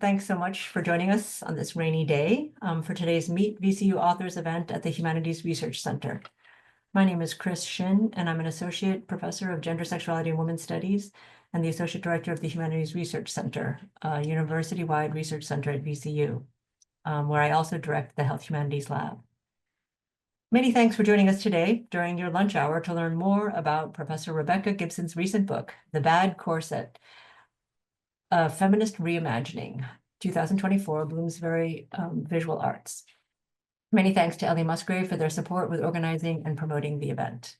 thanks so much for joining us on this rainy day for today's Meet VCU Authors event at the Humanities Research Center. My name is Chris Shin, and I'm an Associate Professor of Gender, Sexuality, and Women's Studies and the Associate Director of the Humanities Research Center, a university-wide research center at VCU, where I also direct the Health Humanities Lab. Many thanks for joining us today during your lunch hour to learn more about Professor Rebecca Gibson's recent book, The Bad Corset, Feminist Reimagining, 2024, Bloomsbury Visual Arts. Many thanks to Ellie Musgrave for their support with organizing and promoting the event.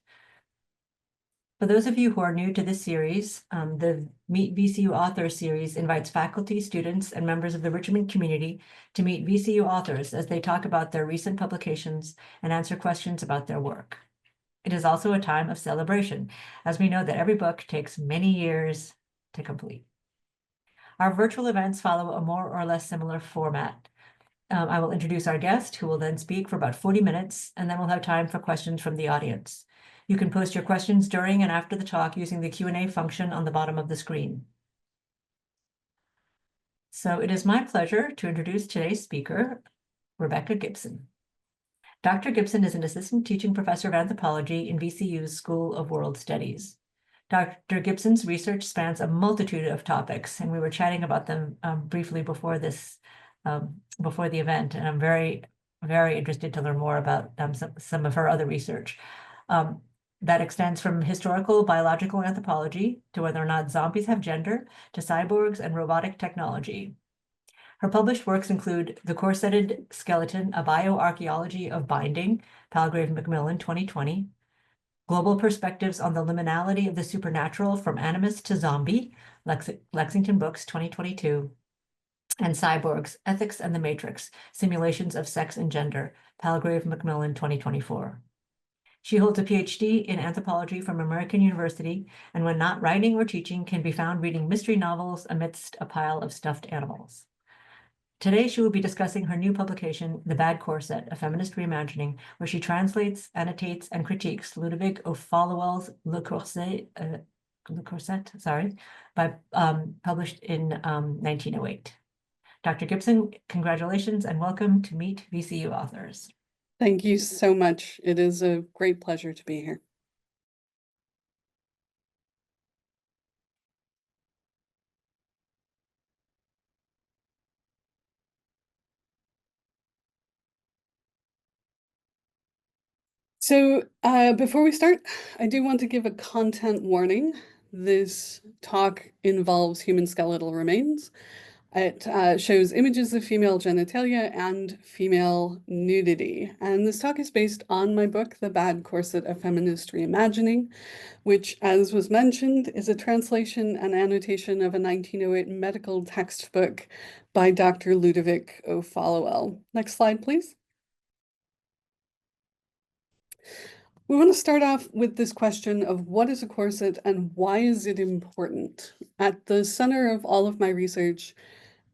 For those of you who are new to this series, the Meet VCU Authors series invites faculty, students, and members of the Richmond community to meet VCU authors as they talk about their recent publications and answer questions about their work. It is also a time of celebration, as we know that every book takes many years to complete. Our virtual events follow a more or less similar format. I will introduce our guest, who will then speak for about 40 minutes, and then we'll have time for questions from the audience. You can post your questions during and after the talk using the Q&A function on the bottom of the screen. So it is my pleasure to introduce today's speaker, Rebecca Gibson. Dr. Gibson is an assistant teaching professor of anthropology in VCU's School of World Studies. Dr. Gibson's research spans a multitude of topics, and we were chatting about them briefly before this, before the event, and I'm very, very interested to learn more about some of her other research. That extends from historical biological anthropology to whether or not zombies have gender, to cyborgs and robotic technology. Her published works include The Corseted Skeleton, A Bioarchaeology of Binding, Palgrave Macmillan, 2020, Global Perspectives on the Liminality of the Supernatural from Animus to Zombie, Lexington Books, 2022, and Cyborgs, Ethics and the Matrix, Simulations of Sex and Gender, Palgrave Macmillan, 2024. She holds a PhD in anthropology from American University, and when not writing or teaching, can be found reading mystery novels amidst a pile of stuffed animals. Today, she will be discussing her new publication, The Bad Corset, A Feminist Reimagining, where she translates, annotates, and critiques Ludovic O'Followell's Le Corset, published in 1908. Dr. Gibson, congratulations and welcome to Meet VCU Authors. Thank you so much. It is a great pleasure to be here. So before we start, I do want to give a content warning. This talk involves human skeletal remains. It shows images of female genitalia and female nudity. And this talk is based on my book, The Bad Corset, A Feminist Reimagining, which, as was mentioned, is a translation and annotation of a 1908 medical textbook by Dr. Ludovic O'Followell. Next slide, please. We want to start off with this question of what is a corset and why is it important? At the center of all of my research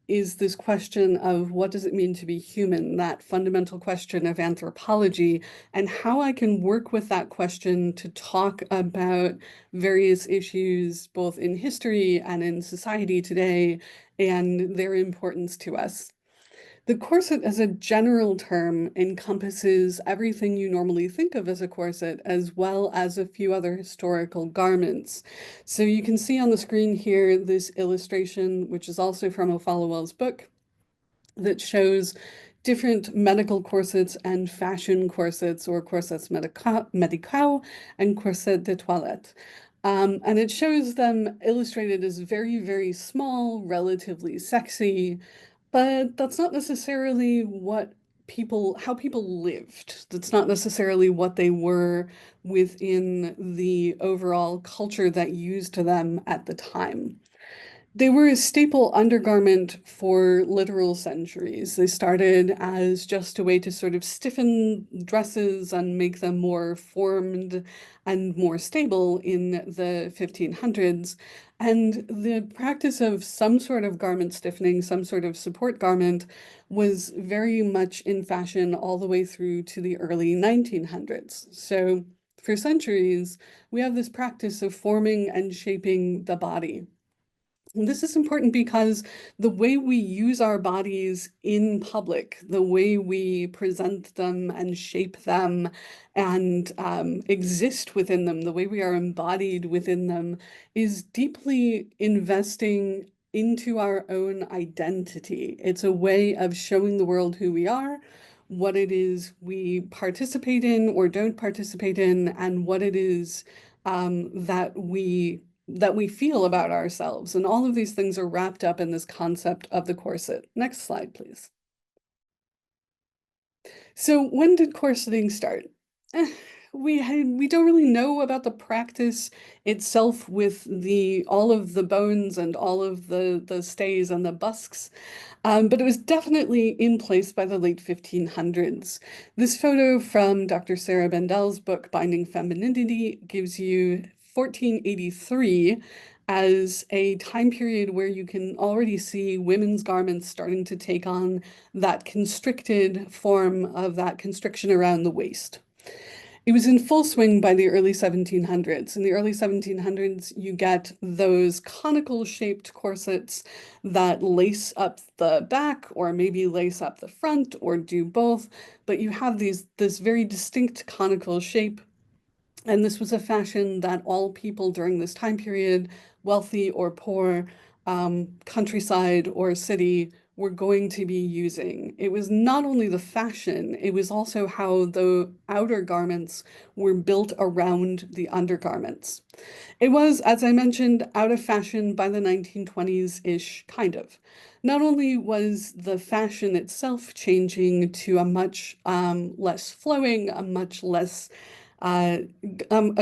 is this question of what does it mean to be human, that fundamental question of anthropology, and how I can work with that question to talk about various issues, both in history and in society today, and their importance to us. The corset as a general term encompasses everything you normally think of as a corset, as well as a few other historical garments. So you can see on the screen here this illustration, which is also from O'Followell's book, that shows different medical corsets and fashion corsets, or corsets médicaux and corset de toilette. And it shows them illustrated as very, very small, relatively sexy, but that's not necessarily how people lived. That's not necessarily what they were within the overall culture that used them at the time. They were a staple undergarment for literal centuries. They started as just a way to sort of stiffen dresses and make them more formed and more stable in the 1500s. And the practice of some sort of garment stiffening, some sort of support garment, was very much in fashion all the way through to the early 1900s. So for centuries, we have this practice of forming and shaping the body. And this is important because the way we use our bodies in public, the way we present them and shape them and exist within them, the way we are embodied within them, is deeply investing into our own identity. It's a way of showing the world who we are, what it is we participate in or don't participate in, and what it is that we feel about ourselves. And all of these things are wrapped up in this concept of the corset. Next slide, please. So when did corseting start? We don't really know about the practice itself with all of the bones and all of the stays and the busks. But it was definitely in place by the late 1500s. This photo from Dr. Sarah Bendel's book, Binding Femininity, gives you 1483 as a time period where you can already see women's garments starting to take on that constricted form of that constriction around the waist. It was in full swing by the early 1700s. In the early 1700s, you get those conical shaped corsets that lace up the back or maybe lace up the front or do both, but you have this very distinct conical shape. And this was a fashion that all people during this time period, wealthy or poor, countryside or city, were going to be using. It was not only the fashion, it was also how the outer garments were built around the undergarments. It was, as I mentioned, out of fashion by the 1920s-ish, kind of. Not only was the fashion itself changing to a much less flowing, a much less a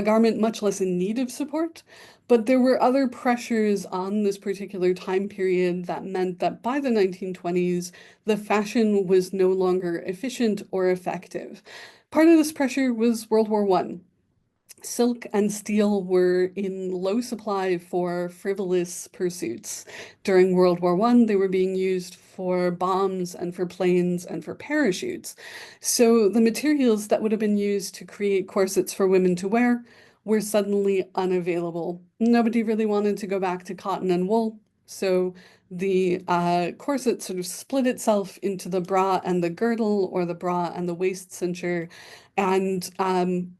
garment much less in need of support, but there were other pressures on this particular time period that meant that by the 1920s, the fashion was no longer efficient or effective. Part of this pressure was World War I. Silk and steel were in low supply for frivolous pursuits. During World War I, they were being used for bombs and for planes and for parachutes. So the materials that would have been used to create corsets for women to wear were suddenly unavailable. Nobody really wanted to go back to cotton and wool. So the corset sort of split itself into the bra and the girdle, or the bra and the waist cincher, and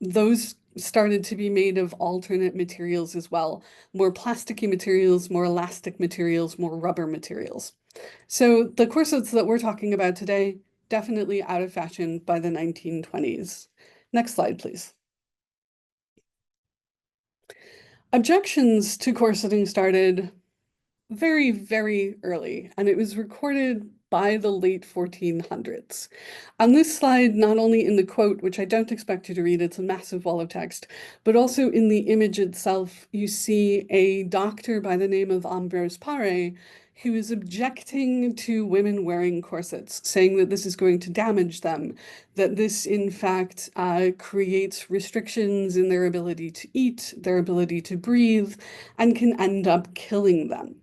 those started to be made of alternate materials as well. More plasticky materials, more elastic materials, more rubber materials. So the corsets that we're talking about today, definitely out of fashion by the 1920s. Next slide, please. Objections to corseting started very, very early, and it was recorded by the late 1400s. On this slide, not only in the quote, which I don't expect you to read, it's a massive wall of text, but also in the image itself, you see a doctor by the name of Ambrose Pare, who is objecting to women wearing corsets, saying that this is going to damage them, that this, in fact, creates restrictions in their ability to eat, their ability to breathe, and can end up killing them.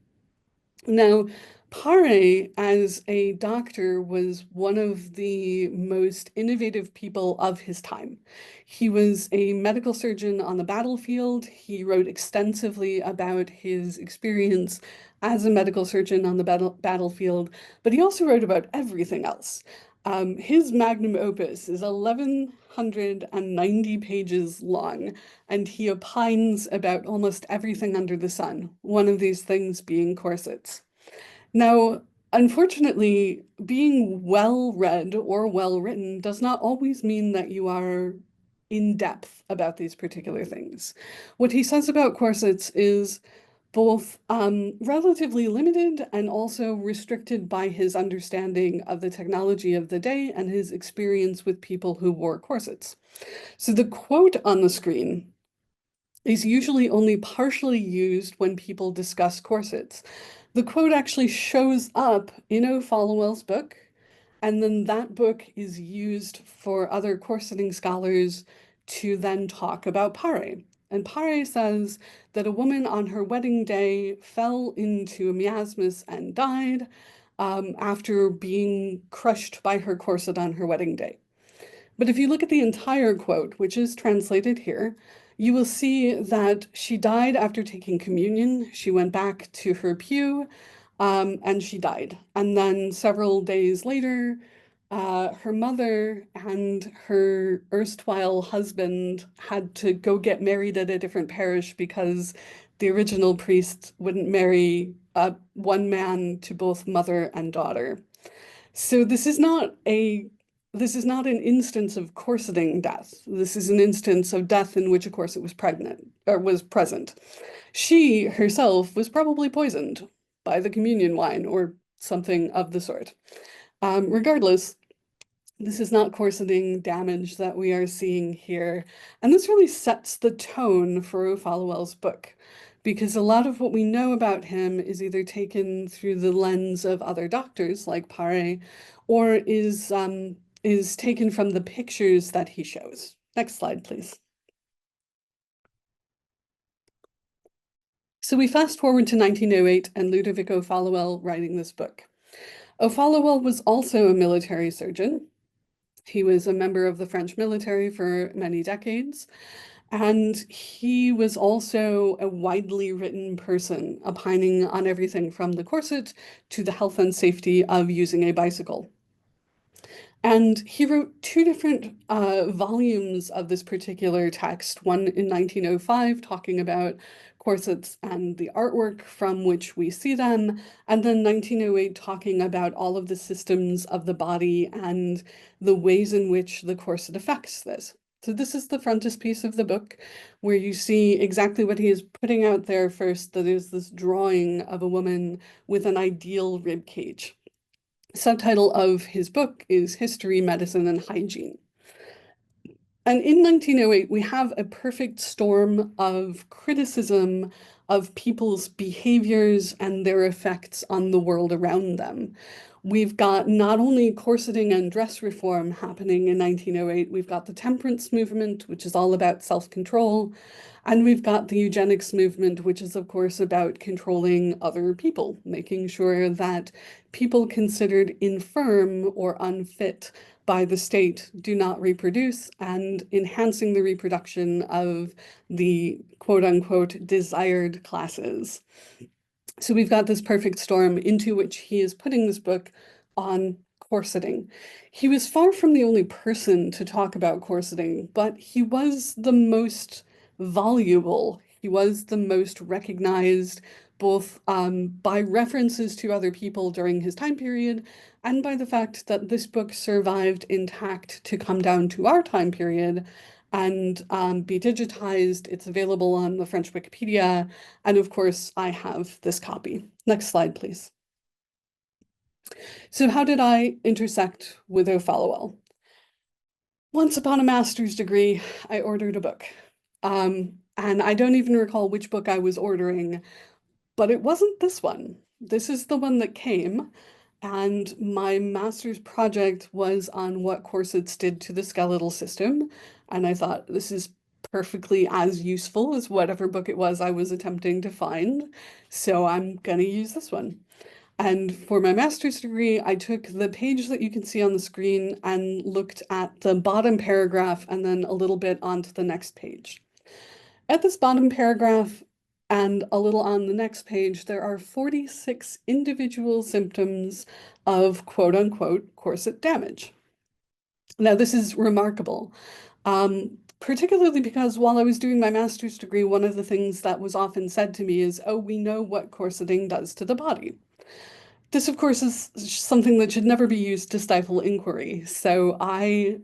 Now, Pare, as a doctor, was one of the most innovative people of his time. He was a medical surgeon on the battlefield. He wrote extensively about his experience as a medical surgeon on the battlefield, but he also wrote about everything else. His magnum opus is 1,190 pages long, and he opines about almost everything under the sun, one of these things being corsets. Now, unfortunately, being well-read or well-written does not always mean that you are in depth about these particular things. What he says about corsets is both relatively limited and also restricted by his understanding of the technology of the day and his experience with people who wore corsets. So the quote on the screen is usually only partially used when people discuss corsets. The quote actually shows up in O'Followell's book, and then that book is used for other corseting scholars to then talk about Pare. And Pare says that a woman on her wedding day fell into a miasmus and died after being crushed by her corset on her wedding day. But if you look at the entire quote, which is translated here, you will see that she died after taking communion. She went back to her pew, and she died. And then several days later, her mother and her erstwhile husband had to go get married at a different parish because the original priest wouldn't marry one man to both mother and daughter. So this is not an instance of corseting death. This is an instance of death in which a corset was pregnant or was present. She herself was probably poisoned by the communion wine or something of the sort. Regardless, this is not corseting damage that we are seeing here. And this really sets the tone for O'Followell's book, because a lot of what we know about him is either taken through the lens of other doctors like Paré, or is taken from the pictures that he shows. Next slide, please. So we fast forward to 1908 and Ludovic O'Followell writing this book. O'Followell was also a military surgeon. He was a member of the French military for many decades, and he was also a widely written person, opining on everything from the corset to the health and safety of using a bicycle. And he wrote two different volumes of this particular text, one in 1905 talking about corsets and the artwork from which we see them, and then 1908 talking about all of the systems of the body and the ways in which the corset affects this. So this is the frontispiece of the book, where you see exactly what he is putting out there first, that is this drawing of a woman with an ideal rib cage. Subtitle of his book is History, Medicine, and Hygiene. And in 1908, we have a perfect storm of criticism of people's behaviors and their effects on the world around them. We've got not only corseting and dress reform happening in 1908, we've got the temperance movement, which is all about self-control, and we've got the eugenics movement, which is, of course, about controlling other people, making sure that people considered infirm or unfit by the state do not reproduce, and enhancing the reproduction of the quote-unquote desired classes. So we've got this perfect storm into which he is putting this book on corseting. He was far from the only person to talk about corseting, but he was the most voluble. He was the most recognized, both by references to other people during his time period and by the fact that this book survived intact to come down to our time period and be digitized. It's available on the French Wikipedia. And of course, I have this copy. Next slide, please. So how did I intersect with O'Followell? Once upon a master's degree, I ordered a book. And I don't even recall which book I was ordering, but it wasn't this one. This is the one that came. And my master's project was on what corsets did to the skeletal system. And I thought, this is perfectly as useful as whatever book it was I was attempting to find. So I'm gonna use this one. And for my master's degree, I took the page that you can see on the screen and looked at the bottom paragraph and then a little bit onto the next page. At this bottom paragraph, and a little on the next page, there are 46 individual symptoms of quote-unquote corset damage. Now, this is remarkable, particularly because while I was doing my master's degree, one of the things that was often said to me is, oh, we know what corseting does to the body. This, of course, is something that should never be used to stifle inquiry. So I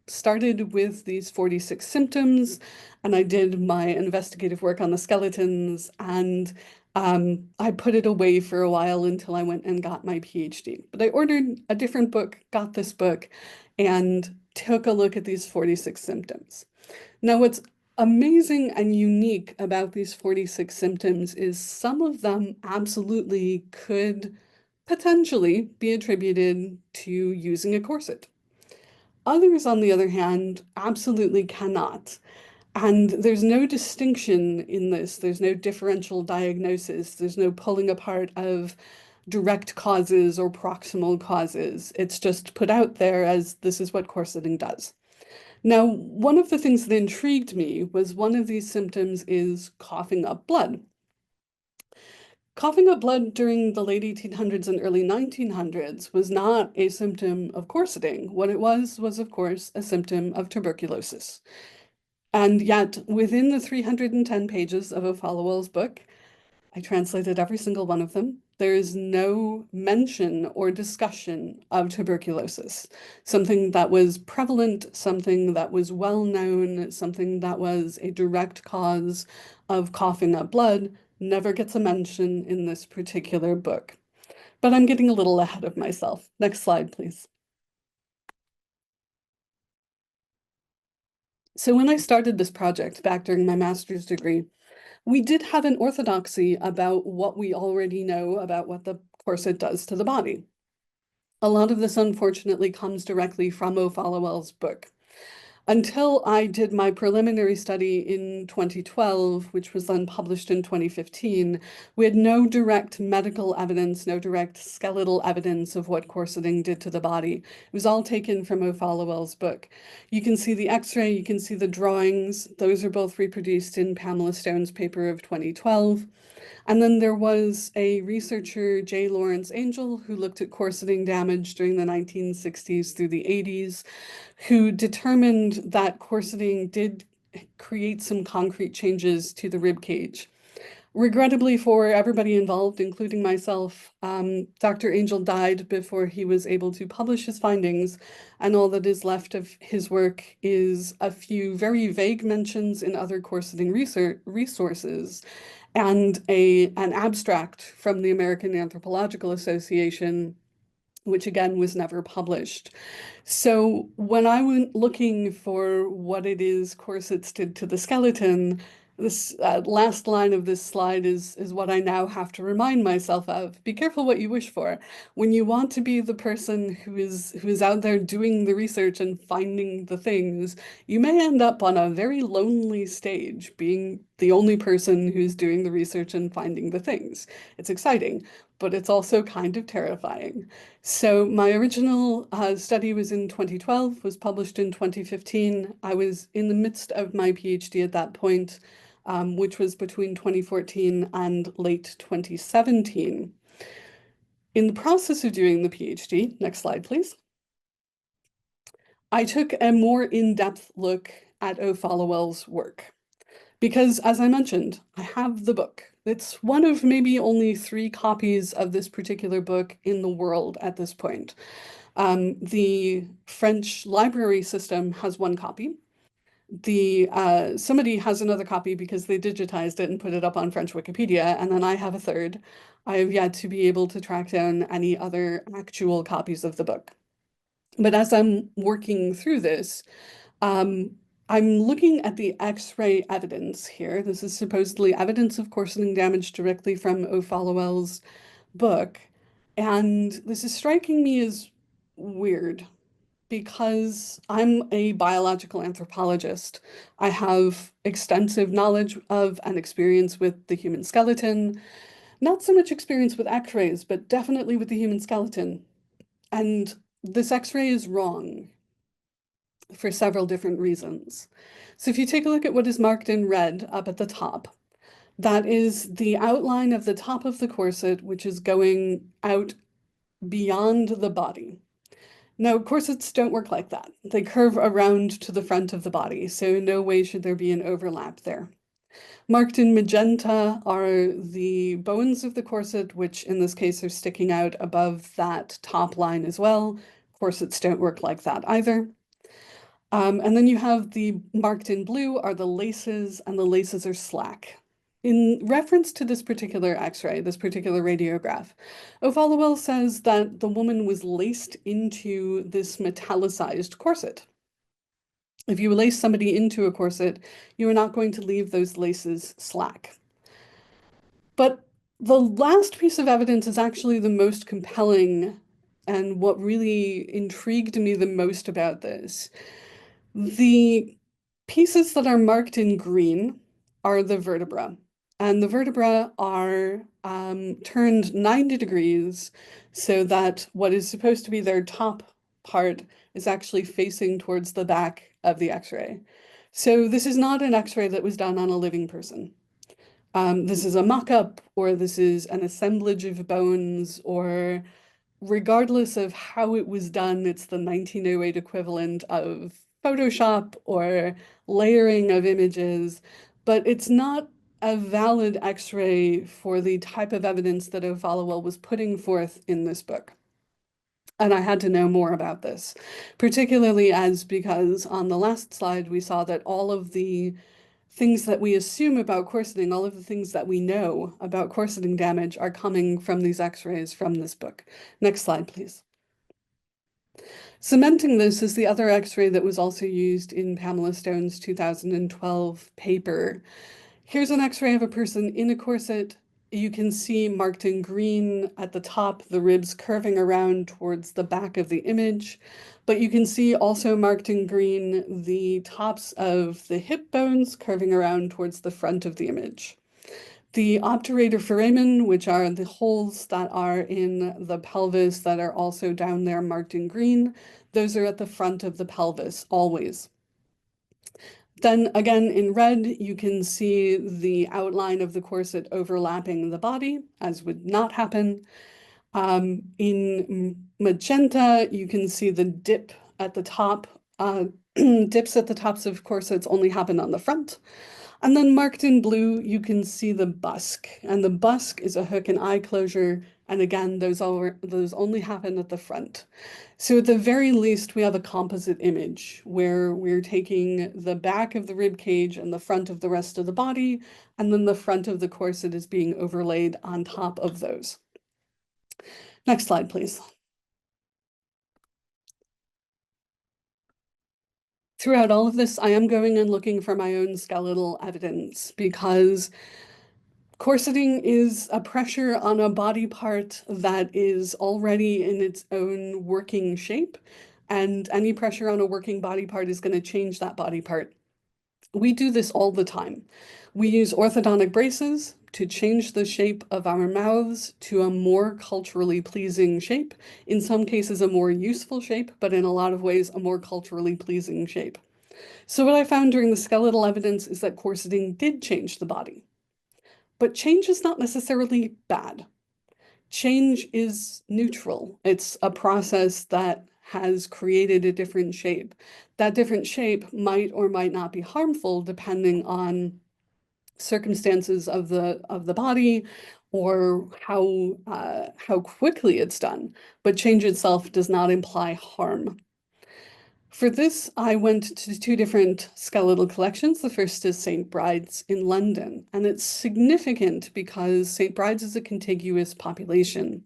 started with these 46 symptoms, and I did my investigative work on the skeletons, and I put it away for a while until I went and got my PhD. But I ordered a different book, got this book, and took a look at these 46 symptoms. Now, what's amazing and unique about these 46 symptoms is some of them absolutely could potentially be attributed to using a corset. Others, on the other hand, absolutely cannot. And there's no distinction in this. There's no differential diagnosis. There's no pulling apart of direct causes or proximal causes. It's just put out there as this is what corseting does. Now, one of the things that intrigued me was one of these symptoms is coughing up blood. Coughing up blood during the late 1800s and early 1900s was not a symptom of corseting. What it was, of course, a symptom of tuberculosis. And yet, within the 310 pages of O'Followell's book, I translated every single one of them. There is no mention or discussion of tuberculosis, something that was prevalent, something that was well known, something that was a direct cause of coughing up blood, never gets a mention in this particular book. But I'm getting a little ahead of myself. Next slide, please. So when I started this project back during my master's degree, we did have an orthodoxy about what we already know about what the corset does to the body. A lot of this, unfortunately, comes directly from O'Followell's book. Until I did my preliminary study in 2012, which was then published in 2015, we had no direct medical evidence, no direct skeletal evidence of what corseting did to the body. It was all taken from O'Followell's book. You can see the X-ray, you can see the drawings. Those are both reproduced in Pamela Stone's paper of 2012. And then there was a researcher, J. Lawrence Angel, who looked at corseting damage during the 1960s through the 80s, who determined that corseting did create some concrete changes to the rib cage. Regrettably for everybody involved, including myself, Dr. Angel died before he was able to publish his findings, and all that is left of his work is a few very vague mentions in other corseting resources and an abstract from the American Anthropological Association, which again was never published. So when I went looking for what it is corsets did to the skeleton, this last line of this slide is what I now have to remind myself of. Be careful what you wish for. When you want to be the person who is out there doing the research and finding the things, you may end up on a very lonely stage, being the only person who's doing the research and finding the things. It's exciting, but it's also kind of terrifying. So my original study was in 2012, was published in 2015. I was in the midst of my PhD at that point, which was between 2014 and late 2017. In the process of doing the PhD, next slide, please, I took a more in-depth look at O'Followell's work. Because, as I mentioned, I have the book. It's one of maybe only 3 copies of this particular book in the world at this point. The French library system has 1 copy. Somebody has another copy because they digitized it and put it up on French Wikipedia, and then I have a 3rd. I have yet to be able to track down any other actual copies of the book. But as I'm working through this, I'm looking at the X-ray evidence here. This is supposedly evidence of corseting damage directly from O'Followell's book. And this is striking me as weird because I'm a biological anthropologist. I have extensive knowledge of and experience with the human skeleton. Not so much experience with X-rays, but definitely with the human skeleton. And this X-ray is wrong for several different reasons. So if you take a look at what is marked in red up at the top, that is the outline of the top of the corset, which is going out beyond the body. Now, corsets don't work like that. They curve around to the front of the body, so in no way should there be an overlap there. Marked in magenta are the bones of the corset, which in this case are sticking out above that top line as well. Corsets don't work like that either. And then you have the marked in blue are the laces, and the laces are slack. In reference to this particular X-ray, this particular radiograph, O'Followell says that the woman was laced into this metallicized corset. If you lace somebody into a corset, you are not going to leave those laces slack. But the last piece of evidence is actually the most compelling and what really intrigued me the most about this. The pieces that are marked in green are the vertebra, and the vertebra are turned 90 degrees so that what is supposed to be their top part is actually facing towards the back of the X-ray. So this is not an X-ray that was done on a living person. This is a mock-up, or this is an assemblage of bones, or regardless of how it was done, it's the 1908 equivalent of Photoshop or layering of images, but it's not a valid X-ray for the type of evidence that O'Followell was putting forth in this book. And I had to know more about this, particularly because on the last slide, we saw that all of the things that we assume about corseting, all of the things that we know about corseting damage are coming from these X-rays from this book. Next slide, please. Cementing this is the other X-ray that was also used in Pamela Stone's 2012 paper. Here's an X-ray of a person in a corset. You can see marked in green at the top, the ribs curving around towards the back of the image. But you can see also marked in green the tops of the hip bones curving around towards the front of the image. The obturator foramen, which are the holes that are in the pelvis that are also down there marked in green, those are at the front of the pelvis, always. Then again, in red, you can see the outline of the corset overlapping the body, as would not happen. In magenta, you can see the dip at the top. Dips at the tops of corsets only happen on the front. And then marked in blue, you can see the busk. And the busk is a hook and eye closure. And again, those only happen at the front. So at the very least, we have a composite image where we're taking the back of the rib cage and the front of the rest of the body, and then the front of the corset is being overlaid on top of those. Next slide, please. Throughout all of this, I am going and looking for my own skeletal evidence because corseting is a pressure on a body part that is already in its own working shape, and any pressure on a working body part is going to change that body part. We do this all the time. We use orthodontic braces to change the shape of our mouths to a more culturally pleasing shape, in some cases a more useful shape, but in a lot of ways a more culturally pleasing shape. So what I found during the skeletal evidence is that corseting did change the body. But change is not necessarily bad. Change is neutral. It's a process that has created a different shape. That different shape might or might not be harmful depending on circumstances of the body or how quickly it's done. But change itself does not imply harm. For this, I went to two different skeletal collections. The first is St. Bride's in London, and it's significant because St. Bride's is a contiguous population.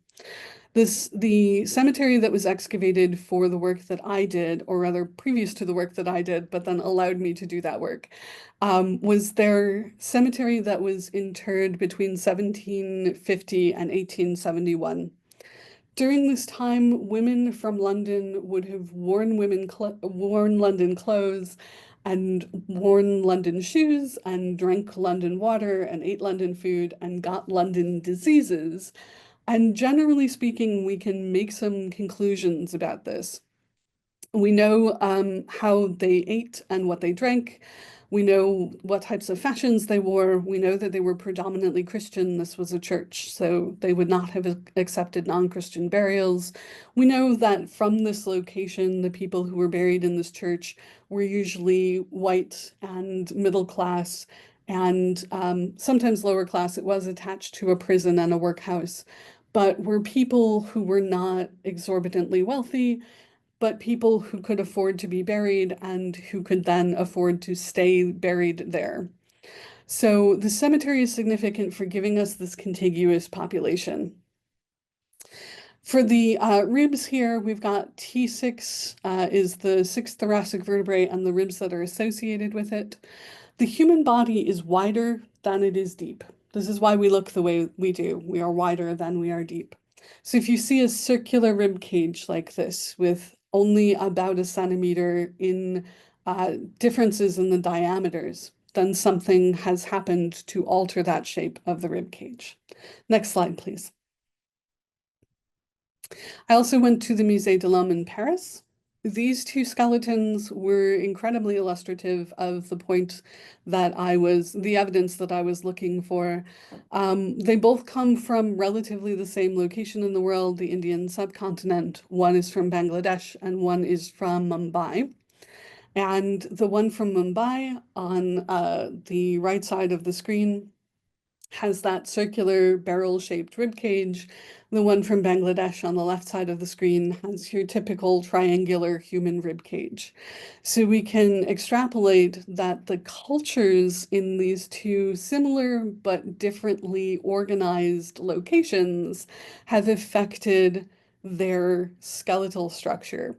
The cemetery that was excavated for the work that I did, or rather previous to the work that I did, but then allowed me to do that work, was their cemetery that was interred between 1750 and 1871. During this time, women from London would have worn London clothes and worn London shoes and drank London water and ate London food and got London diseases. And generally speaking, we can make some conclusions about this. We know how they ate and what they drank. We know what types of fashions they wore. We know that they were predominantly Christian. This was a church, so they would not have accepted non-Christian burials. We know that from this location, the people who were buried in this church were usually white and middle class, and sometimes lower class. It was attached to a prison and a workhouse, but were people who were not exorbitantly wealthy, but people who could afford to be buried and who could then afford to stay buried there. So the cemetery is significant for giving us this contiguous population. For the ribs here, we've got T6 is the sixth thoracic vertebrae and the ribs that are associated with it. The human body is wider than it is deep. This is why we look the way we do. We are wider than we are deep. So if you see a circular rib cage like this with only about a centimeter in differences in the diameters, then something has happened to alter that shape of the rib cage. Next slide, please. I also went to the Musée de l'Homme in Paris. These two skeletons were incredibly illustrative of the point that the evidence that I was looking for. They both come from relatively the same location in the world, the Indian subcontinent. One is from Bangladesh and one is from Mumbai. And the one from Mumbai on the right side of the screen has that circular barrel-shaped rib cage. The one from Bangladesh on the left side of the screen has your typical triangular human rib cage. So we can extrapolate that the cultures in these two similar but differently organized locations have affected their skeletal structure.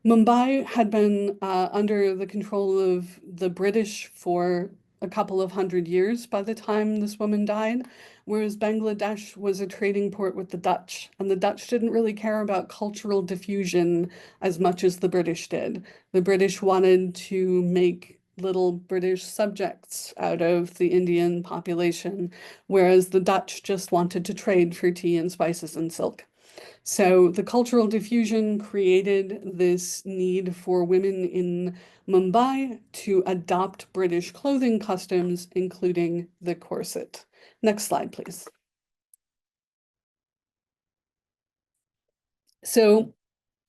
Mumbai had been under the control of the British for a couple of hundred years by the time this woman died, whereas Bangladesh was a trading port with the Dutch, and the Dutch didn't really care about cultural diffusion as much as the British did. The British wanted to make little British subjects out of the Indian population, whereas the Dutch just wanted to trade for tea and spices and silk. So the cultural diffusion created this need for women in Mumbai to adopt British clothing customs, including the corset. Next slide, please. So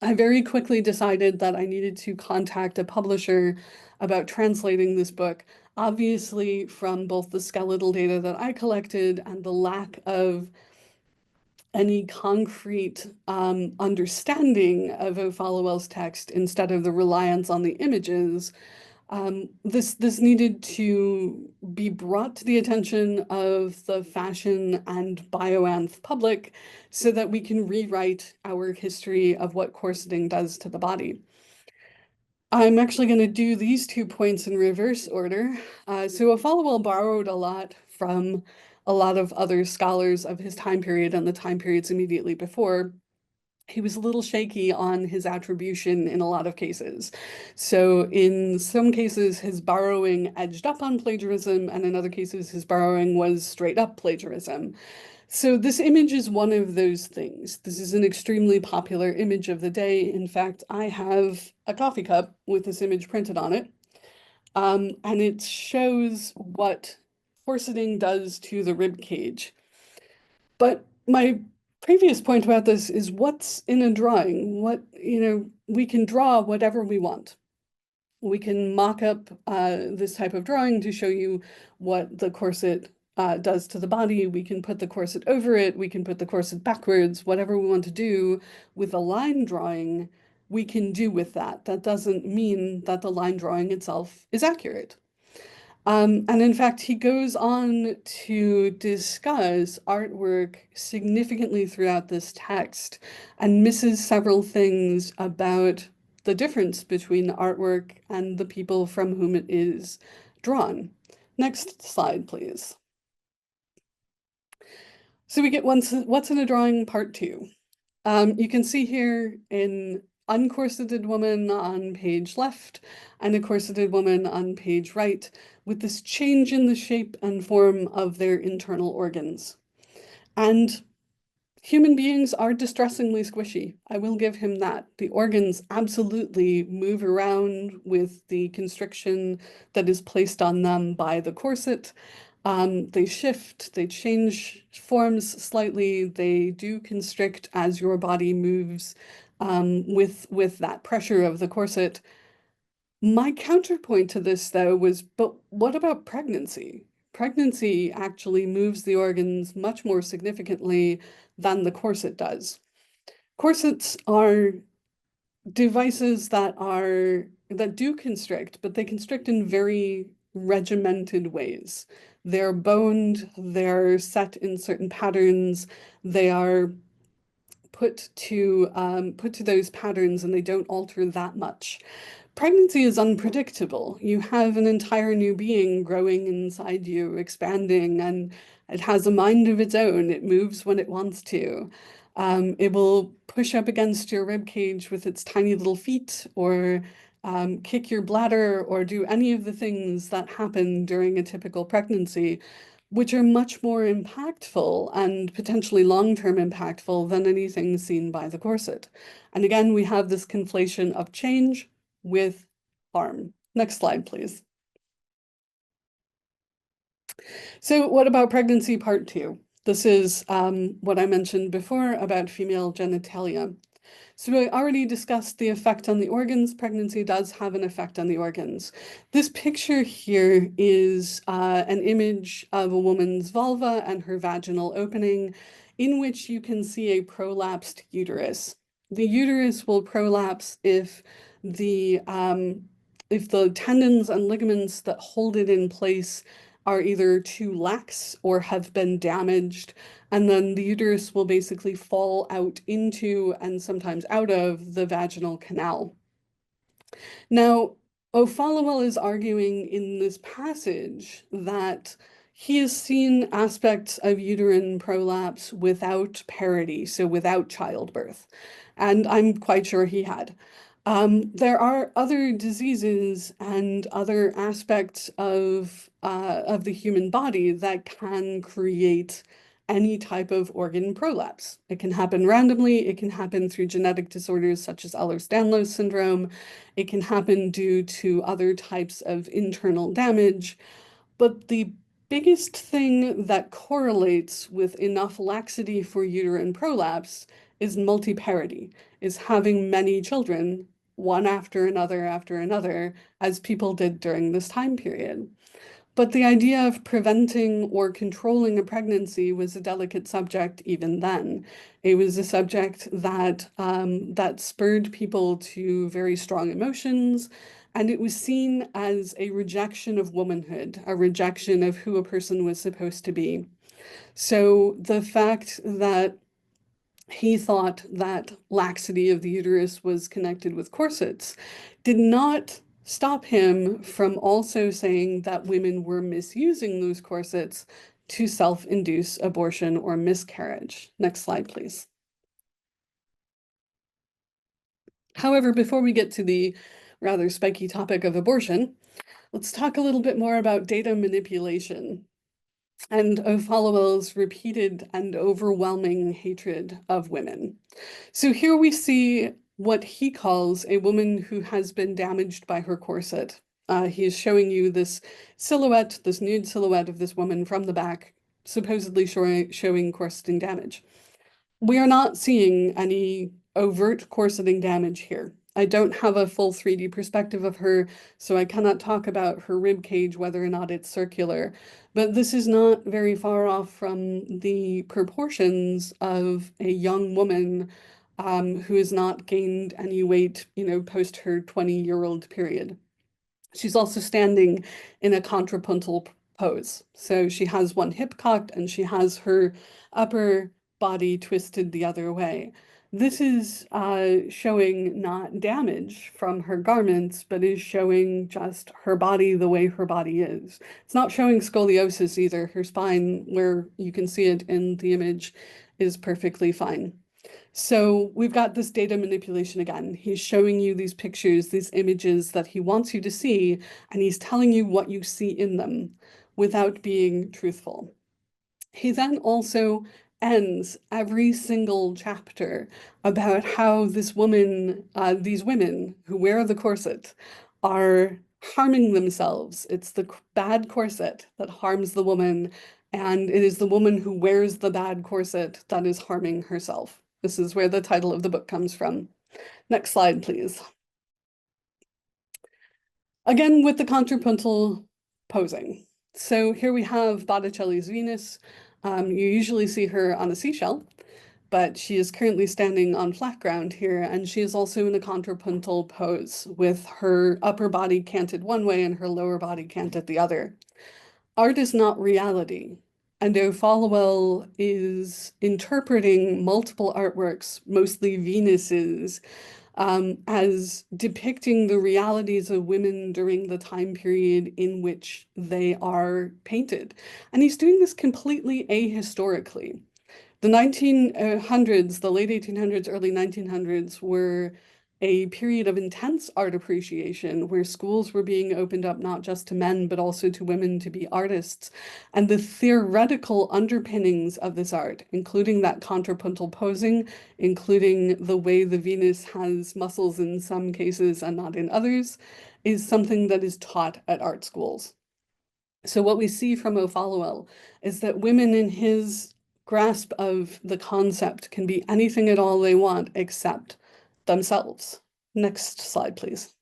I very quickly decided that I needed to contact a publisher about translating this book. Obviously, from both the skeletal data that I collected and the lack of any concrete understanding of O'Followell's text instead of the reliance on the images, this needed to be brought to the attention of the fashion and bioanth public so that we can rewrite our history of what corseting does to the body. I'm actually going to do these 2 points in reverse order. So O'Followell borrowed a lot from a lot of other scholars of his time period and the time periods immediately before. He was a little shaky on his attribution in a lot of cases. So in some cases, his borrowing edged up on plagiarism, and in other cases, his borrowing was straight up plagiarism. So this image is one of those things. This is an extremely popular image of the day. In fact, I have a coffee cup with this image printed on it. And it shows what corseting does to the rib cage. But my previous point about this is what's in a drawing? We can draw whatever we want. We can mock up this type of drawing to show you what the corset does to the body. We can put the corset over it. We can put the corset backwards. Whatever we want to do with a line drawing, we can do with that. That doesn't mean that the line drawing itself is accurate. And in fact, he goes on to discuss artwork significantly throughout this text and misses several things about the difference between artwork and the people from whom it is drawn. Next slide, please. So we get What's in a Drawing Part 2. You can see here an uncorseted woman on page left and a corseted woman on page right, with this change in the shape and form of their internal organs. And human beings are distressingly squishy. I will give him that. The organs absolutely move around with the constriction that is placed on them by the corset. They shift, they change forms slightly, they do constrict as your body moves with that pressure of the corset. My counterpoint to this, though, was, but what about pregnancy? Pregnancy actually moves the organs much more significantly than the corset does. Corsets are devices that do constrict, but they constrict in very regimented ways. They're boned, they're set in certain patterns, they are put to those patterns, and they don't alter that much. Pregnancy is unpredictable. You have an entire new being growing inside you, expanding, and it has a mind of its own. It moves when it wants to. It will push up against your rib cage with its tiny little feet, or kick your bladder, or do any of the things that happen during a typical pregnancy. which are much more impactful and potentially long-term impactful than anything seen by the corset. And again, we have this conflation of change with harm. Next slide, please. So what about pregnancy part 2? This is what I mentioned before about female genitalia. So I already discussed the effect on the organs. Pregnancy does have an effect on the organs. This picture here is an image of a woman's vulva and her vaginal opening, in which you can see a prolapsed uterus. The uterus will prolapse if the tendons and ligaments that hold it in place are either too lax or have been damaged, and then the uterus will basically fall out into and sometimes out of the vaginal canal. Now, O'Followell is arguing in this passage that he has seen aspects of uterine prolapse without parity, so without childbirth, and I'm quite sure he had. There are other diseases and other aspects of the human body that can create any type of organ prolapse. It can happen randomly, it can happen through genetic disorders such as Ehlers-Danlos syndrome, it can happen due to other types of internal damage, but the biggest thing that correlates with enough laxity for uterine prolapse is multiparity, is having many children, one after another, as people did during this time period. But the idea of preventing or controlling a pregnancy was a delicate subject even then. It was a subject that that spurred people to very strong emotions, and it was seen as a rejection of womanhood, a rejection of who a person was supposed to be. So the fact that he thought that laxity of the uterus was connected with corsets did not stop him from also saying that women were misusing those corsets to self-induce abortion or miscarriage. Next slide, please. However, before we get to the rather spiky topic of abortion, let's talk a little bit more about data manipulation and O'Followell's repeated and overwhelming hatred of women. So here we see what he calls a woman who has been damaged by her corset. He is showing you this silhouette, this nude silhouette of this woman from the back, supposedly showing corseting damage. We are not seeing any overt corseting damage here. I don't have a full 3D perspective of her, so I cannot talk about her rib cage, whether or not it's circular, but this is not very far off from the proportions of a young woman who has not gained any weight, post her 20-year-old period. She's also standing in a contrapuntal pose. So she has one hip cocked and she has her upper body twisted the other way. This is showing not damage from her garments, but is showing just her body the way her body is. It's not showing scoliosis either. Her spine, where you can see it in the image, is perfectly fine. So we've got this data manipulation again. He's showing you these pictures, these images that he wants you to see, and he's telling you what you see in them without being truthful. He then also ends every single chapter about how these women who wear the corset are harming themselves. It's the bad corset that harms the woman, and it is the woman who wears the bad corset that is harming herself. This is where the title of the book comes from. Next slide, please. Again, with the contrapuntal posing. So here we have Botticelli's Venus. You usually see her on a seashell, but she is currently standing on flat ground here, and she is also in a contrapuntal pose with her upper body canted one way and her lower body canted the other. Art is not reality, and O'Followell is interpreting multiple artworks, mostly Venuses, as depicting the realities of women during the time period in which they are painted. And he's doing this completely ahistorically. The 1900s, the late 1800s, early 1900s were a period of intense art appreciation where schools were being opened up not just to men, but also to women to be artists. And the theoretical underpinnings of this art, including that contrapuntal posing, including the way the Venus has muscles in some cases and not in others, is something that is taught at art schools. So what we see from O'Followell is that women in his grasp of the concept can be anything at all they want except themselves. Next slide, please.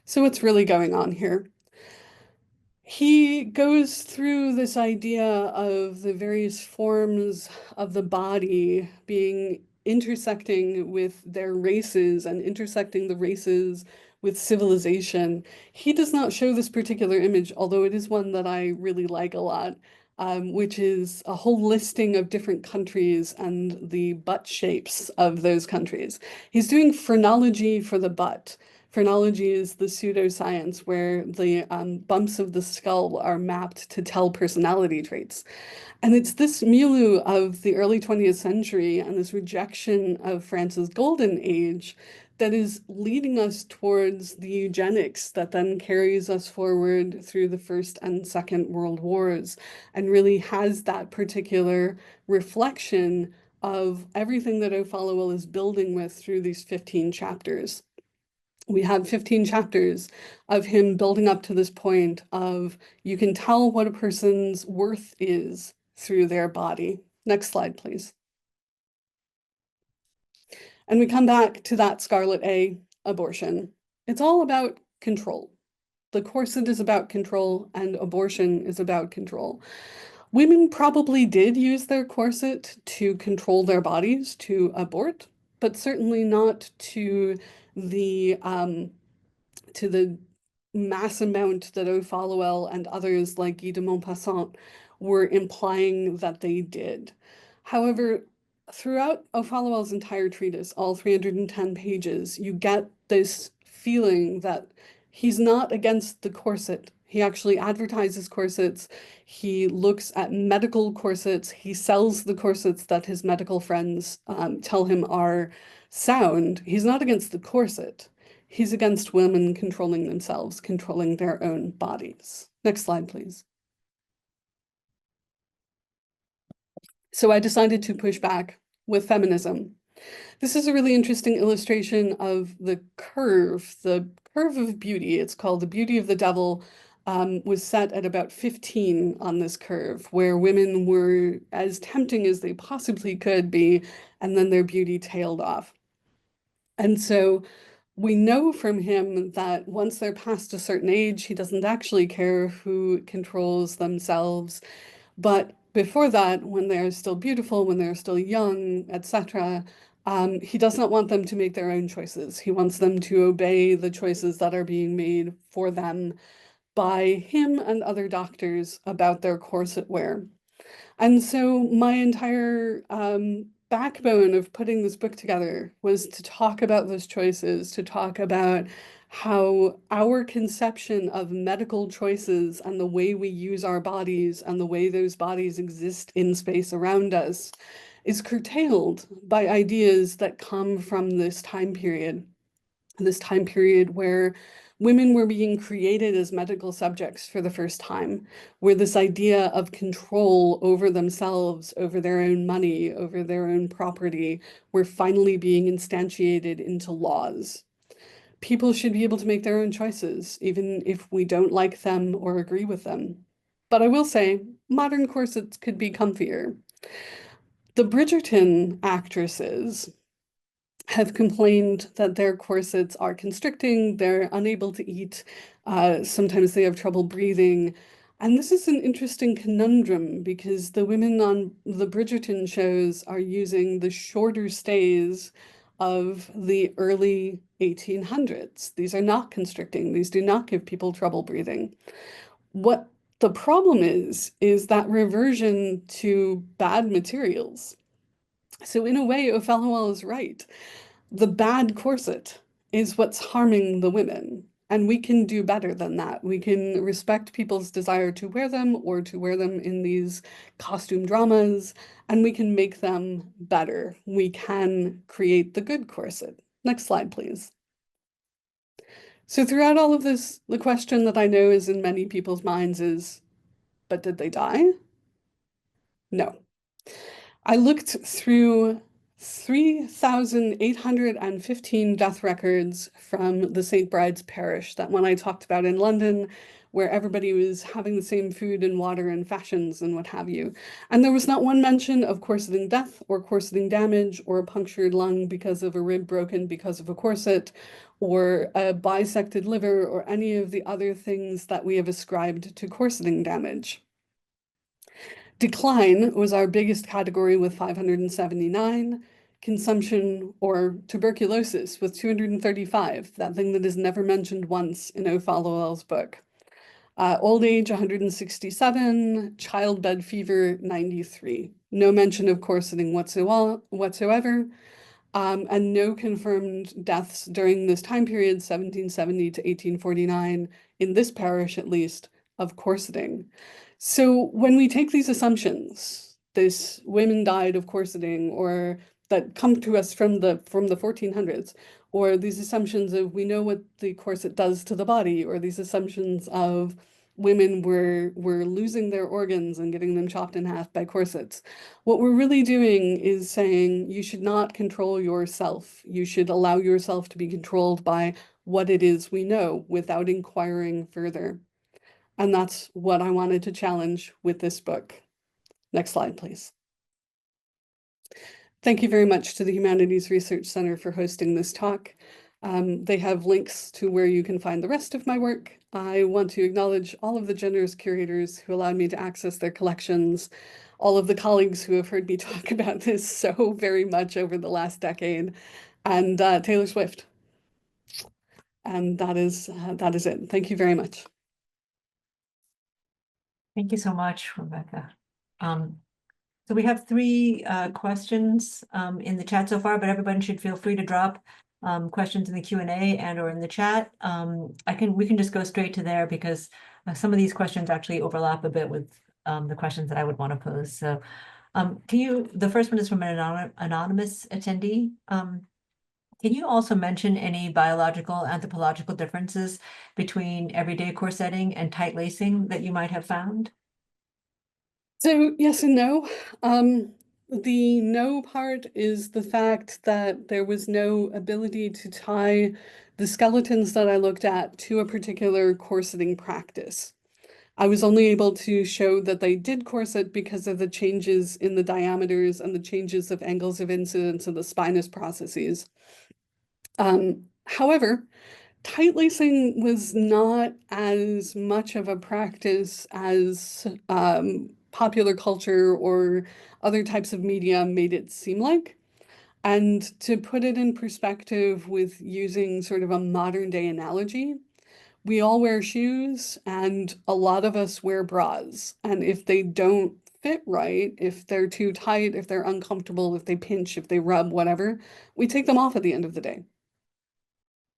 So what's really going on here? He goes through this idea of the various forms of the body being intersecting with their races and intersecting the races with civilization. He does not show this particular image, although it is one that I really like a lot, which is a whole listing of different countries and the butt shapes of those countries. He's doing phrenology for the butt. Phrenology is the pseudoscience where the bumps of the skull are mapped to tell personality traits. And it's this milieu of the early 20th century and this rejection of France's golden age that is leading us towards the eugenics that then carries us forward through the First and Second World Wars and really has that particular reflection of everything that O'Followell is building with through these 15 chapters. We have 15 chapters of him building up to this point of you can tell what a person's worth is through their body. Next slide, please. And we come back to that scarlet A, abortion. It's all about control. The corset is about control and abortion is about control. Women probably did use their corset to control their bodies, to abort, but certainly not to the mass amount that O'Followell and others like Guy de Maupassant were implying that they did. However, throughout O'Followell's entire treatise, all 310 pages, you get this feeling that he's not against the corset. He actually advertises corsets. He looks at medical corsets. He sells the corsets that his medical friends tell him are sound. He's not against the corset. He's against women controlling themselves, controlling their own bodies. Next slide, please. So I decided to push back with feminism. This is a really interesting illustration of the curve of beauty. It's called the beauty of the devil, was set at about 15 on this curve, where women were as tempting as they possibly could be, and then their beauty tailed off. And so we know from him that once they're past a certain age, he doesn't actually care who controls themselves. But before that, when they're still beautiful, when they're still young, etc., he does not want them to make their own choices. He wants them to obey the choices that are being made for them by him and other doctors about their corset wear. And so my entire backbone of putting this book together was to talk about those choices, to talk about how our conception of medical choices and the way we use our bodies and the way those bodies exist in space around us is curtailed by ideas that come from this time period where women were being created as medical subjects for the first time, where this idea of control over themselves, over their own money, over their own property, were finally being instantiated into laws. People should be able to make their own choices, even if we don't like them or agree with them. But I will say, modern corsets could be comfier. The Bridgerton actresses have complained that their corsets are constricting, they're unable to eat, sometimes they have trouble breathing. And this is an interesting conundrum because the women on the Bridgerton shows are using the shorter stays of the early 1800s. These are not constricting. These do not give people trouble breathing. What the problem is that reversion to bad materials. So in a way, O'Followell is right. The bad corset is what's harming the women. And we can do better than that. We can respect people's desire to wear them or to wear them in these costume dramas and we can make them better. We can create the good corset. Next slide, please. So throughout all of this, the question that I know is in many people's minds is, but did they die? No. I looked through 3,815 death records from the St. Bride's Parish, that one I talked about in London, where everybody was having the same food and water and fashions and what have you. And there was not one mention of corseting death or corseting damage or a punctured lung because of a rib broken because of a corset or a bisected liver or any of the other things that we have ascribed to corseting damage. Decline was our biggest category with 579, consumption or tuberculosis with 235, that thing that is never mentioned once in O'Followell's book. Old age, 167, childbed fever, 93. No mention of corseting whatsoever, and no confirmed deaths during this time period, 1770 to 1849, in this parish at least, of corseting. So when we take these assumptions, this women died of corseting, or that come to us from the 1400s, or these assumptions of we know what the corset does to the body, or these assumptions of women were losing their organs and getting them chopped in half by corsets. What we're really doing is saying you should not control yourself. You should allow yourself to be controlled by what it is we know without inquiring further. And that's what I wanted to challenge with this book. Next slide, please. Thank you very much to the Humanities Research Center for hosting this talk. They have links to where you can find the rest of my work. I want to acknowledge all of the generous curators who allowed me to access their collections, all of the colleagues who have heard me talk about this so very much over the last decade, and Taylor Swift. And that is it. Thank you very much. Thank you so much, Rebecca. So we have three questions in the chat so far, but everyone should feel free to drop questions in the Q&A and or in the chat. We can just go straight to there because some of these questions actually overlap a bit with the questions that I would want to pose. So the first one is from an anonymous attendee. Can you also mention any biological, anthropological differences between everyday corsetting and tight lacing that you might have found? So yes and no. The no part is the fact that there was no ability to tie the skeletons that I looked at to a particular corseting practice. I was only able to show that they did corset because of the changes in the diameters and the changes of angles of incidence of the spinous processes. However, tight lacing was not as much of a practice as popular culture or other types of media made it seem like. And to put it in perspective with using sort of a modern day analogy, we all wear shoes and a lot of us wear bras. And if they don't fit right, if they're too tight, if they're uncomfortable, if they pinch, if they rub, whatever, we take them off at the end of the day.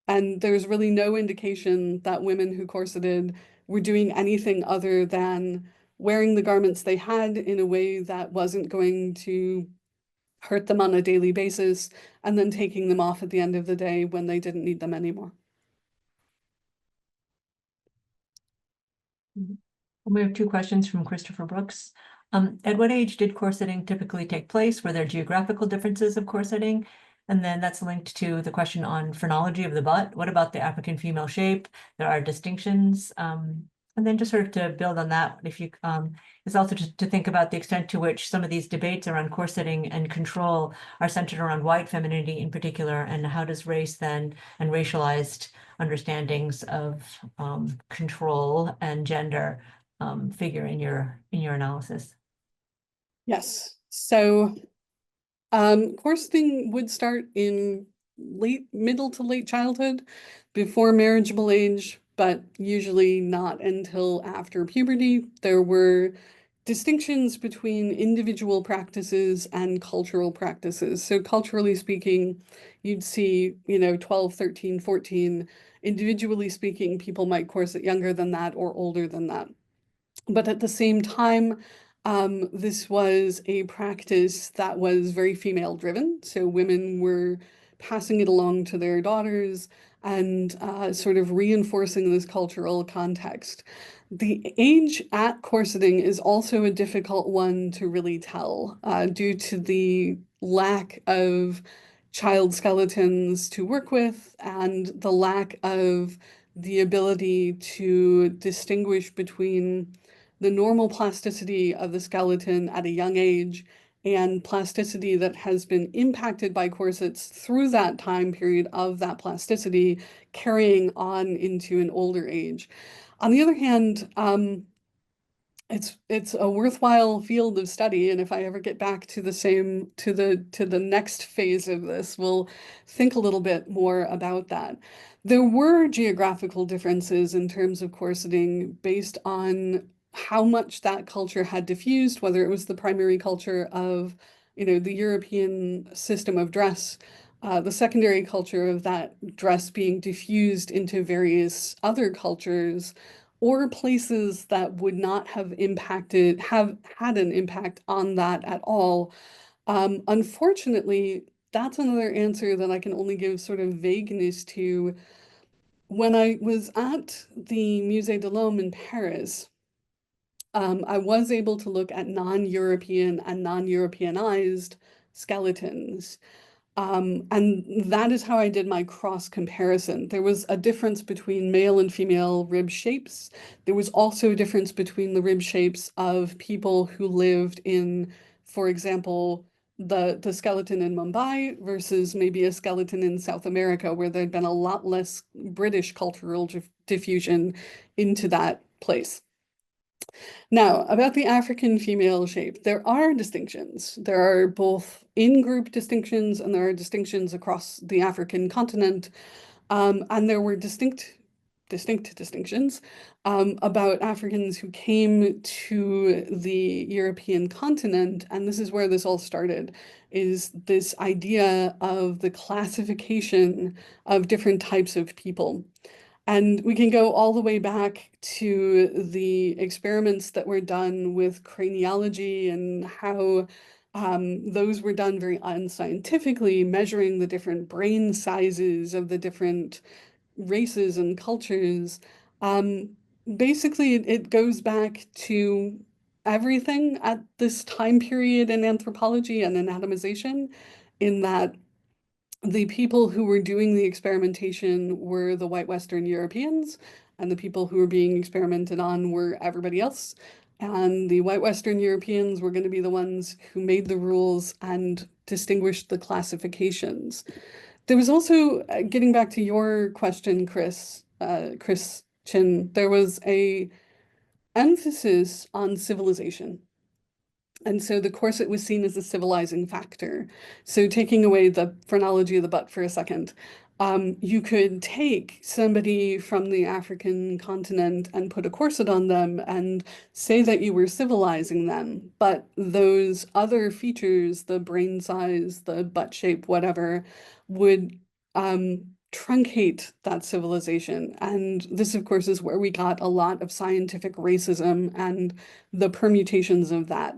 And there's really no indication that women who corseted were doing anything other than wearing the garments they had in a way that wasn't going to hurt them on a daily basis, and then taking them off at the end of the day when they didn't need them anymore. We have two questions from Christopher Brooks. At what age did corseting typically take place? Were there geographical differences of corseting? And then that's linked to the question on phrenology of the butt. What about the African female shape? There are distinctions. And then just sort of to build on that, if you is also just to think about the extent to which some of these debates around corseting and control are centered around white femininity in particular, and how does race then and racialized understandings of control and gender figure in your analysis? Yes. So corseting would start in middle to late childhood, before marriageable age, but usually not until after puberty. There were distinctions between individual practices and cultural practices. So culturally speaking, you'd see, 12, 13, 14. Individually speaking, people might corset younger than that or older than that. But at the same time, This was a practice that was very female driven. So women were passing it along to their daughters and sort of reinforcing this cultural context. The age at corseting is also a difficult one to really tell due to the lack of child skeletons to work with and the lack of the ability to distinguish between the normal plasticity of the skeleton at a young age and plasticity that has been impacted by corsets through that time period of that plasticity carrying on into an older age. On the other hand, it's a worthwhile field of study, and if I ever get back to the next phase of this, we'll think a little bit more about that. There were geographical differences in terms of corseting based on how much that culture had diffused, whether it was the primary culture of, the European system of dress, the secondary culture of that dress being diffused into various other cultures or places that would not have had an impact on that at all. Unfortunately, that's another answer that I can only give sort of vagueness to. When I was at the Musée de l'Homme in Paris, I was able to look at non-European and non-Europeanized skeletons. And that is how I did my cross comparison. There was a difference between male and female rib shapes. There was also a difference between the rib shapes of people who lived in, for example, the skeleton in Mumbai versus maybe a skeleton in South America, where there'd been a lot less British cultural diffusion into that place. Now, about the African female shape, there are distinctions. There are both in-group distinctions and there are distinctions across the African continent. And there were distinct distinctions about Africans who came to the European continent. And this is where this all started, is this idea of the classification of different types of people. And we can go all the way back to the experiments that were done with craniology and how those were done very unscientifically, measuring the different brain sizes of the different races and cultures. Basically, it goes back to everything at this time period in anthropology and anatomization, in that the people who were doing the experimentation were the white Western Europeans, and the people who were being experimented on were everybody else. And the white Western Europeans were going to be the ones who made the rules and distinguished the classifications. There was also, getting back to your question, Chris Chin, there was a emphasis on civilization. And so the corset was seen as a civilizing factor. So taking away the phrenology of the butt for a second, you could take somebody from the African continent and put a corset on them and say that you were civilizing them. But those other features, the brain size, the butt shape, whatever, would truncate that civilization. And this, of course, is where we got a lot of scientific racism and the permutations of that.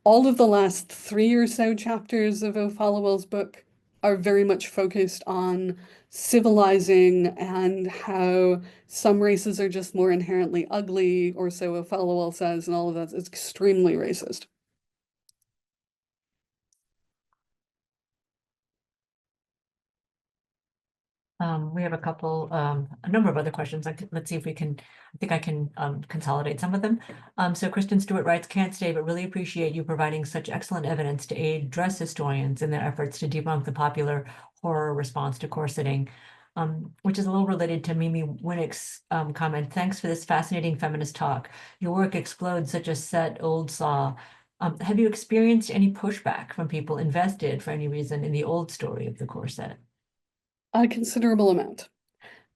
All of the last 3 or so chapters of O'Followell's book are very much focused on civilizing and how some races are just more inherently ugly, or so O'Followell says, and all of that is extremely racist. We have a number of other questions. Let's see if we can, I think I can consolidate some of them. So Kristen Stewart writes, can't stay, but really appreciate you providing such excellent evidence to aid dress historians in their efforts to debunk the popular horror response to corseting, which is a little related to Mimi Winnick's comment. Thanks for this fascinating feminist talk. Your work explodes such a set old saw. Have you experienced any pushback from people invested for any reason in the old story of the corset? A considerable amount.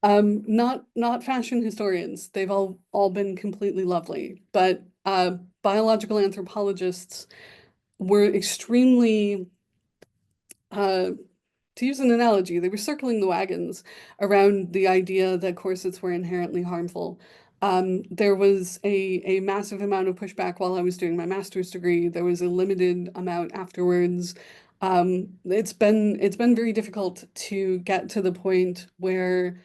Not fashion historians. They've all been completely lovely, but biological anthropologists were extremely, to use an analogy, they were circling the wagons around the idea that corsets were inherently harmful. There was a massive amount of pushback while I was doing my master's degree. There was a limited amount afterwards. It's been very difficult to get to the point where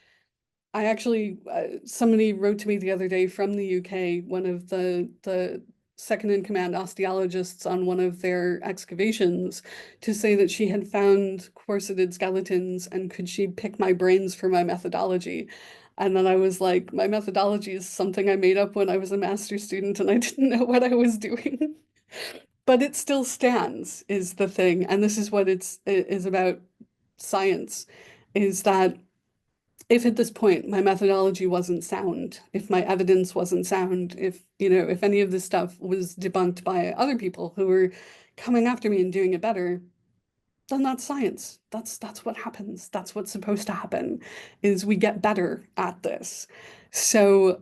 I actually somebody wrote to me the other day from the UK, one of the second in command osteologists on one of their excavations, to say that she had found corseted skeletons and could she pick my brains for my methodology. And then I was like, my methodology is something I made up when I was a master's student and I didn't know what I was doing. But it still stands, is the thing. And this is what it is about science, is that if at this point my methodology wasn't sound, if my evidence wasn't sound, if, if any of this stuff was debunked by other people who were coming after me and doing it better, then that's science. That's what happens. That's what's supposed to happen, is we get better at this. So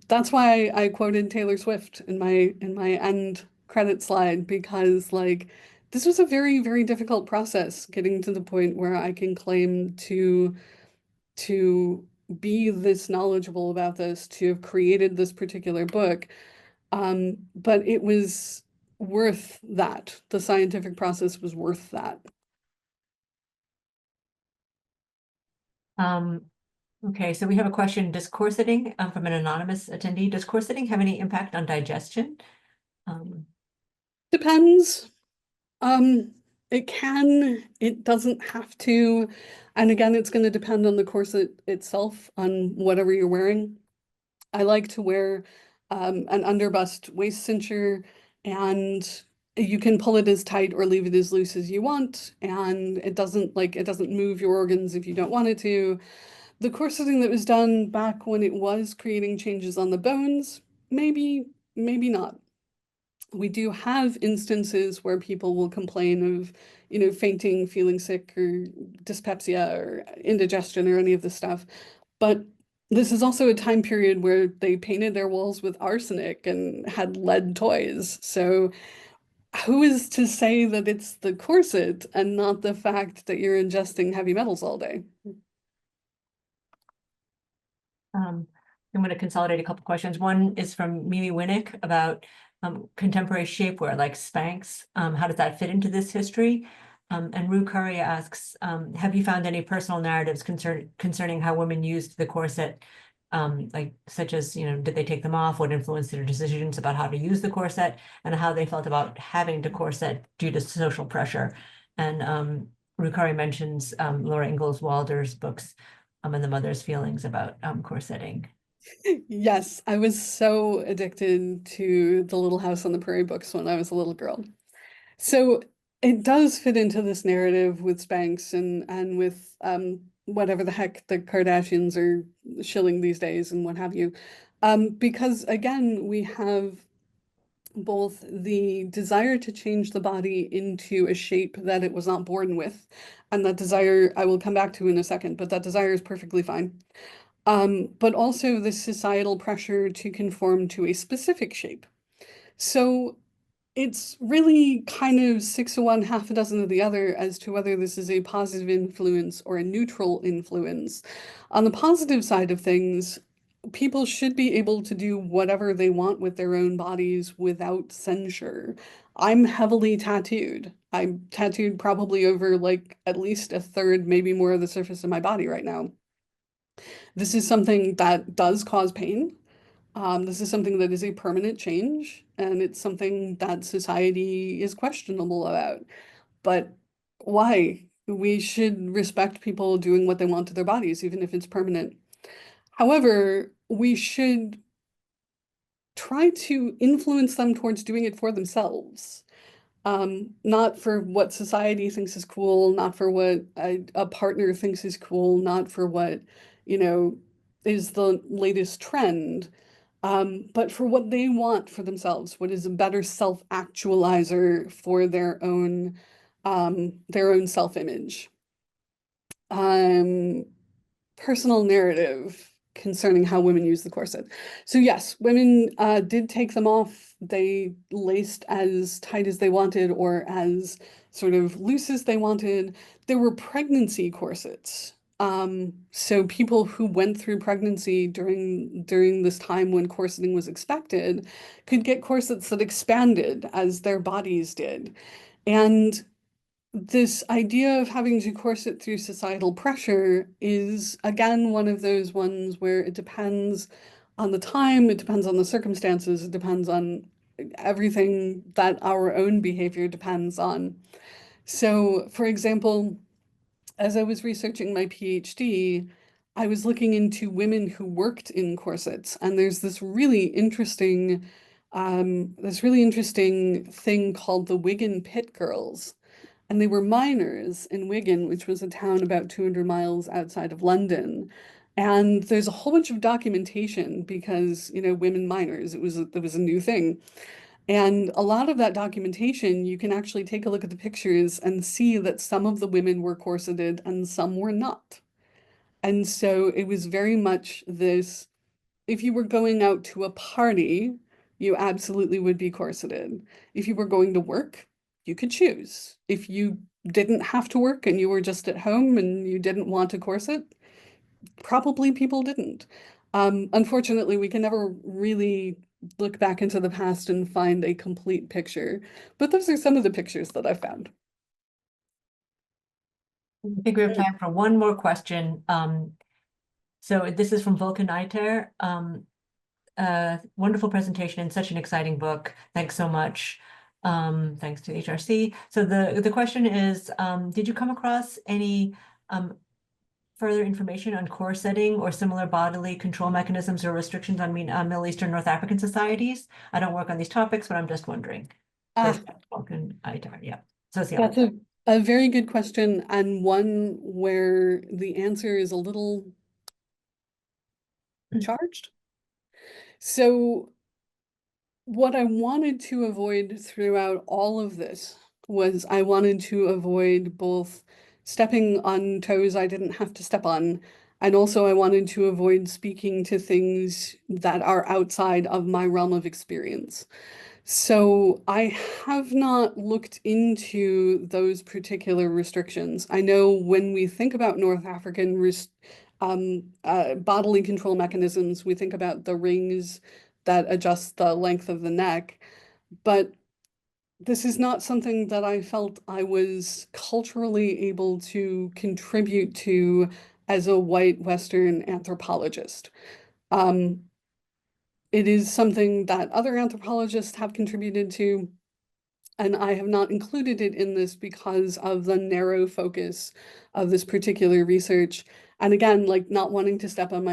that's why I quoted Taylor Swift in my end credit slide, because like this was a very, very difficult process getting to the point where I can claim to be this knowledgeable about this, to have created this particular book. But it was worth that. The scientific process was worth that. Okay, so we have a question. Does corseting, from an anonymous attendee, does corseting have any impact on digestion? Depends. It can, it doesn't have to. And again, it's going to depend on the corset itself, on whatever you're wearing. I like to wear an underbust waist cincher, and you can pull it as tight or leave it as loose as you want, and it doesn't move your organs if you don't want it to. The corseting that was done back when it was creating changes on the bones, maybe, maybe not. We do have instances where people will complain of, fainting, feeling sick, or dyspepsia, or indigestion, or any of this stuff. But this is also a time period where they painted their walls with arsenic and had lead toys. So who is to say that it's the corset and not the fact that you're ingesting heavy metals all day? I'm going to consolidate a couple questions. One is from Mimi Winnick about contemporary shapewear like Spanx. How does that fit into this history? And Rue Curry asks, have you found any personal narratives concerning how women used the corset, such as, did they take them off? What influenced their decisions about how to use the corset, and how they felt about having to corset due to social pressure? And Rue Curry mentions Laura Ingalls Wilder's books, and the mother's feelings about corsetting. Yes, I was so addicted to the Little House on the Prairie books when I was a little girl. So it does fit into this narrative with Spanx and with whatever the heck the Kardashians are shilling these days and what have you. Because again, we have both the desire to change the body into a shape that it was not born with, and that desire I will come back to in a second, but that desire is perfectly fine. But also the societal pressure to conform to a specific shape. So it's really kind of 6 of one, half a dozen of the other as to whether this is a positive influence or a neutral influence. On the positive side of things, people should be able to do whatever they want with their own bodies without censure. I'm heavily tattooed. I'm tattooed probably over like at least a third, maybe more of the surface of my body right now. This is something that does cause pain. This is something that is a permanent change, and it's something that society is questionable about. But why? We should respect people doing what they want to their bodies, even if it's permanent. However, we should try to influence them towards doing it for themselves. Not for what society thinks is cool, not for what a partner thinks is cool, not for what, is the latest trend, but for what they want for themselves, what is a better self-actualizer for their own self-image. Personal narrative concerning how women use the corset. So yes, women did take them off. They laced as tight as they wanted or as sort of loose as they wanted. There were pregnancy corsets. So people who went through pregnancy during this time when corseting was expected could get corsets that expanded as their bodies did. And this idea of having to corset through societal pressure is, again, one of those ones where it depends on the time, it depends on the circumstances, it depends on everything that our own behavior depends on. So, for example, as I was researching my PhD, I was looking into women who worked in corsets, and there's this really interesting thing called the Wigan Pit Girls. And they were miners in Wigan, which was a town about 200 miles outside of London. And there's a whole bunch of documentation because, women miners, it was a new thing. And a lot of that documentation, you can actually take a look at the pictures and see that some of the women were corseted and some were not. And so it was very much this, if you were going out to a party, you absolutely would be corseted. If you were going to work, you could choose. If you didn't have to work and you were just at home and you didn't want a corset, probably people didn't. Unfortunately, we can never really look back into the past and find a complete picture, but those are some of the pictures that I found. I think we have time for one more question. So this is from Vulcaniter. Wonderful presentation and such an exciting book. Thanks so much. Thanks to HRC. So the question is, did you come across any further information on corsetting or similar bodily control mechanisms or restrictions on Middle Eastern North African societies? I don't work on these topics, but I'm just wondering. Vulcaniter, yeah. Sociology. That's a very good question, and one where the answer is a little charged. So what I wanted to avoid throughout all of this was I wanted to avoid both stepping on toes I didn't have to step on, and also I wanted to avoid speaking to things that are outside of my realm of experience. So I have not looked into those particular restrictions. I know when we think about North African bodily control mechanisms, we think about the rings that adjust the length of the neck, but this is not something that I felt I was culturally able to contribute to as a white Western anthropologist. It is something that other anthropologists have contributed to, and I have not included it in this because of the narrow focus of this particular research. And again, like not wanting to step on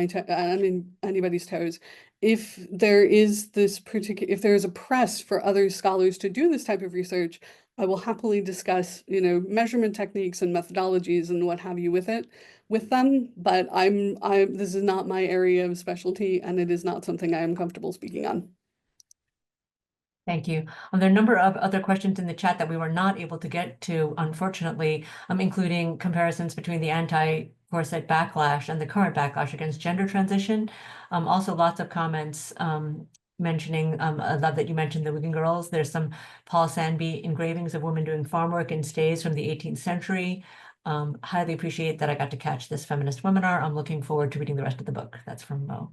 anybody's toes. If there is if there is a press for other scholars to do this type of research, I will happily discuss, measurement techniques and methodologies and what have you with them. But this is not my area of specialty, and it is not something I am comfortable speaking on. Thank you. There are a number of other questions in the chat that we were not able to get to, unfortunately, including comparisons between the anti-corset backlash and the current backlash against gender transition. Also, lots of comments mentioning, I love that you mentioned the Wigan girls. There's some Paul Sandby engravings of women doing farm work in stays from the 18th century. Highly appreciate that I got to catch this feminist webinar. I'm looking forward to reading the rest of the book. That's from Mo.